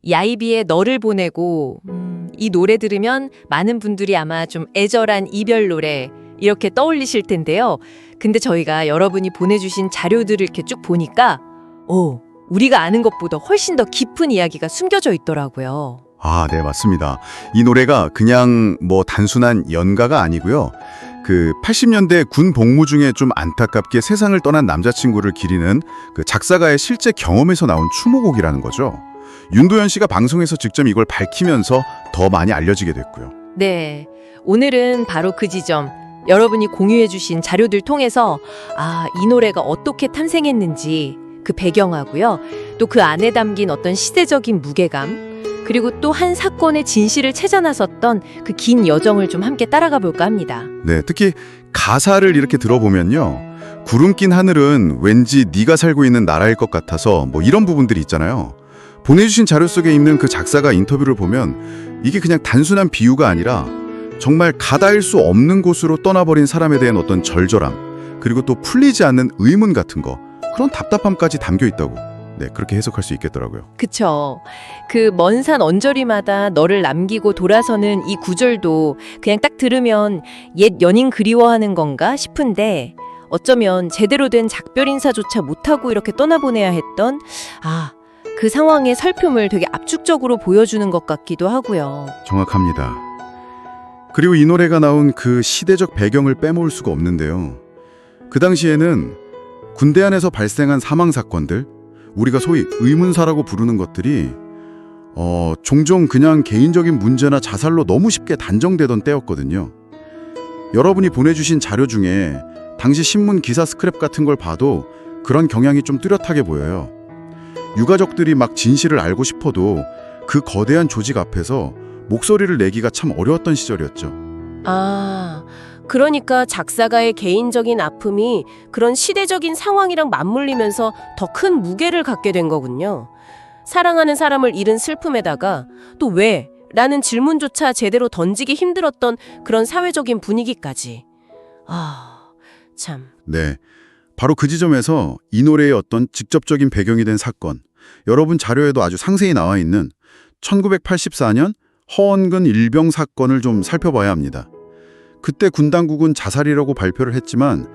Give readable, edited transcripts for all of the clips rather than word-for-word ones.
야이비의 너를 보내고 이 노래 들으면 많은 분들이 아마 좀 애절한 이별 노래 이렇게 떠올리실 텐데요. 근데 저희가 여러분이 보내주신 자료들을 이렇게 쭉 보니까 우리가 아는 것보다 훨씬 더 깊은 이야기가 숨겨져 있더라고요. 아, 네, 맞습니다. 이 노래가 그냥 단순한 연가가 아니고요. 그 80년대 군 복무 중에 좀 안타깝게 세상을 떠난 남자친구를 기리는 그 작사가의 실제 경험에서 나온 추모곡이라는 거죠. 윤도현 씨가 방송에서 직접 이걸 밝히면서 더 많이 알려지게 됐고요. 네, 오늘은 바로 그 지점, 여러분이 공유해주신 자료들 통해서 이 노래가 어떻게 탄생했는지 그 배경하고요. 또 그 안에 담긴 어떤 시대적인 무게감, 그리고 또 한 사건의 진실을 찾아 나섰던 그 긴 여정을 좀 함께 따라가 볼까 합니다. 네, 특히 가사를 이렇게 들어보면요. 구름 낀 하늘은 왠지 네가 살고 있는 나라일 것 같아서 이런 부분들이 있잖아요. 보내주신 자료 속에 있는 그 작사가 인터뷰를 보면 이게 그냥 단순한 비유가 아니라 정말 가닿을 수 없는 곳으로 떠나버린 사람에 대한 어떤 절절함, 그리고 또 풀리지 않는 의문 같은 거, 그런 답답함까지 담겨 있다고 그렇게 해석할 수 있겠더라고요. 그쵸. 그 먼 산 언저리마다 너를 남기고 돌아서는 이 구절도 그냥 딱 들으면 옛 연인 그리워하는 건가 싶은데 어쩌면 제대로 된 작별 인사조차 못하고 이렇게 떠나보내야 했던 그 상황의 슬픔을 되게 압축적으로 보여주는 것 같기도 하고요. 정확합니다. 그리고 이 노래가 나온 그 시대적 배경을 빼먹을 수가 없는데요. 그 당시에는 군대 안에서 발생한 사망 사건들, 우리가 소위 의문사라고 부르는 것들이 종종 그냥 개인적인 문제나 자살로 너무 쉽게 단정되던 때였거든요. 여러분이 보내주신 자료 중에 당시 신문 기사 스크랩 같은 걸 봐도 그런 경향이 좀 뚜렷하게 보여요. 유가족들이 막 진실을 알고 싶어도 그 거대한 조직 앞에서 목소리를 내기가 참 어려웠던 시절이었죠. 그러니까 작사가의 개인적인 아픔이 그런 시대적인 상황이랑 맞물리면서 더 큰 무게를 갖게 된 거군요. 사랑하는 사람을 잃은 슬픔에다가 또 왜? 라는 질문조차 제대로 던지기 힘들었던 그런 사회적인 분위기까지. 참. 네, 바로 그 지점에서 이 노래의 어떤 직접적인 배경이 된 사건, 여러분 자료에도 아주 상세히 나와 있는 1984년 허원근 일병 사건을 좀 살펴봐야 합니다. 그때 군 당국은 자살이라고 발표를 했지만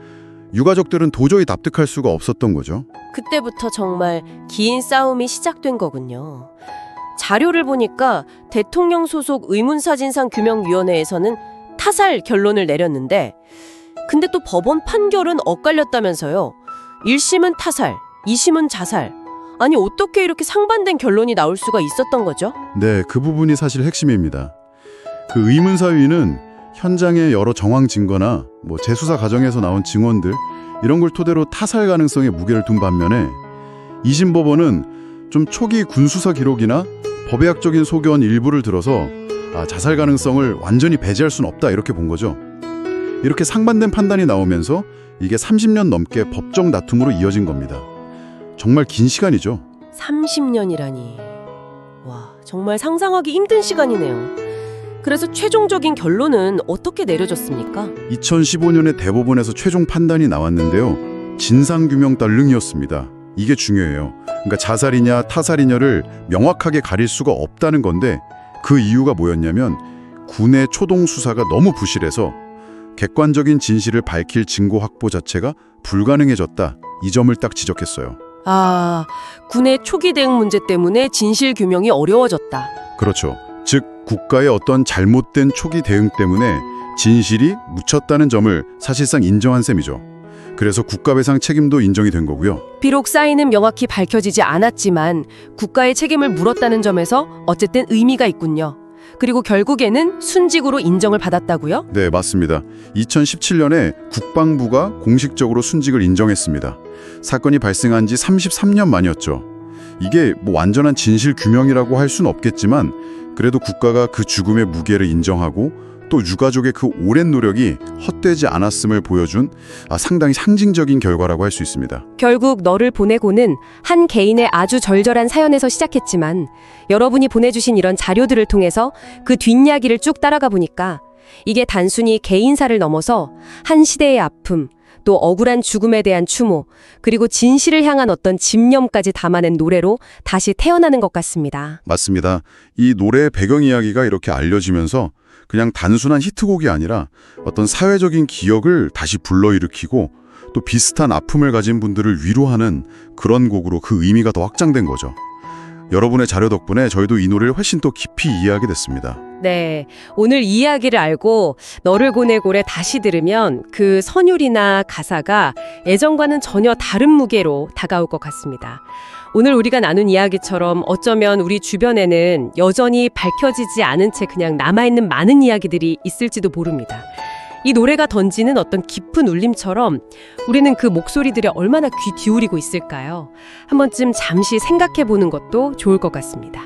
유가족들은 도저히 납득할 수가 없었던 거죠. 그때부터 정말 긴 싸움이 시작된 거군요. 자료를 보니까 대통령 소속 의문사진상 규명위원회에서는 타살 결론을 내렸는데 근데 또 법원 판결은 엇갈렸다면서요. 1심은 타살, 2심은 자살. 아니 어떻게 이렇게 상반된 결론이 나올 수가 있었던 거죠? 네, 그 부분이 사실 핵심입니다. 그 의문사위는 현장의 여러 정황 증거나 재수사 과정에서 나온 증언들 이런 걸 토대로 타살 가능성에 무게를 둔 반면에 2심 법원은 좀 초기 군수사 기록이나 법의학적인 소견 일부를 들어서 자살 가능성을 완전히 배제할 수는 없다 이렇게 본 거죠. 이렇게 상반된 판단이 나오면서 이게 30년 넘게 법정 다툼으로 이어진 겁니다. 정말 긴 시간이죠. 30년이라니. 와, 정말 상상하기 힘든 시간이네요. 그래서 최종적인 결론은 어떻게 내려졌습니까? 2015년에 대법원에서 최종 판단이 나왔는데요. 진상규명 따름이었습니다. 이게 중요해요. 그러니까 자살이냐 타살이냐를 명확하게 가릴 수가 없다는 건데 그 이유가 뭐였냐면 군의 초동 수사가 너무 부실해서 객관적인 진실을 밝힐 증거 확보 자체가 불가능해졌다. 이 점을 딱 지적했어요. 군의 초기 대응 문제 때문에 진실 규명이 어려워졌다. 그렇죠. 즉 국가의 어떤 잘못된 초기 대응 때문에 진실이 묻혔다는 점을 사실상 인정한 셈이죠. 그래서 국가배상 책임도 인정이 된 거고요. 비록 사인은 명확히 밝혀지지 않았지만 국가의 책임을 물었다는 점에서 어쨌든 의미가 있군요. 그리고 결국에는 순직으로 인정을 받았다고요? 네, 맞습니다. 2017년에 국방부가 공식적으로 순직을 인정했습니다. 사건이 발생한 지 33년 만이었죠. 이게 완전한 진실 규명이라고 할 수는 없겠지만 그래도 국가가 그 죽음의 무게를 인정하고 또 유가족의 그 오랜 노력이 헛되지 않았음을 보여준 상당히 상징적인 결과라고 할 수 있습니다. 결국 너를 보내고는 한 개인의 아주 절절한 사연에서 시작했지만 여러분이 보내주신 이런 자료들을 통해서 그 뒷이야기를 쭉 따라가 보니까 이게 단순히 개인사를 넘어서 한 시대의 아픔, 또 억울한 죽음에 대한 추모, 그리고 진실을 향한 어떤 집념까지 담아낸 노래로 다시 태어나는 것 같습니다. 맞습니다. 이 노래의 배경 이야기가 이렇게 알려지면서 그냥 단순한 히트곡이 아니라 어떤 사회적인 기억을 다시 불러일으키고 또 비슷한 아픔을 가진 분들을 위로하는 그런 곡으로 그 의미가 더 확장된 거죠. 여러분의 자료 덕분에 저희도 이 노래를 훨씬 더 깊이 이해하게 됐습니다. 네, 오늘 이 이야기를 알고 너를 보내고래 다시 들으면 그 선율이나 가사가 예전과는 전혀 다른 무게로 다가올 것 같습니다. 오늘 우리가 나눈 이야기처럼 어쩌면 우리 주변에는 여전히 밝혀지지 않은 채 그냥 남아있는 많은 이야기들이 있을지도 모릅니다. 이 노래가 던지는 어떤 깊은 울림처럼 우리는 그 목소리들에 얼마나 귀 기울이고 있을까요? 한 번쯤 잠시 생각해 보는 것도 좋을 것 같습니다.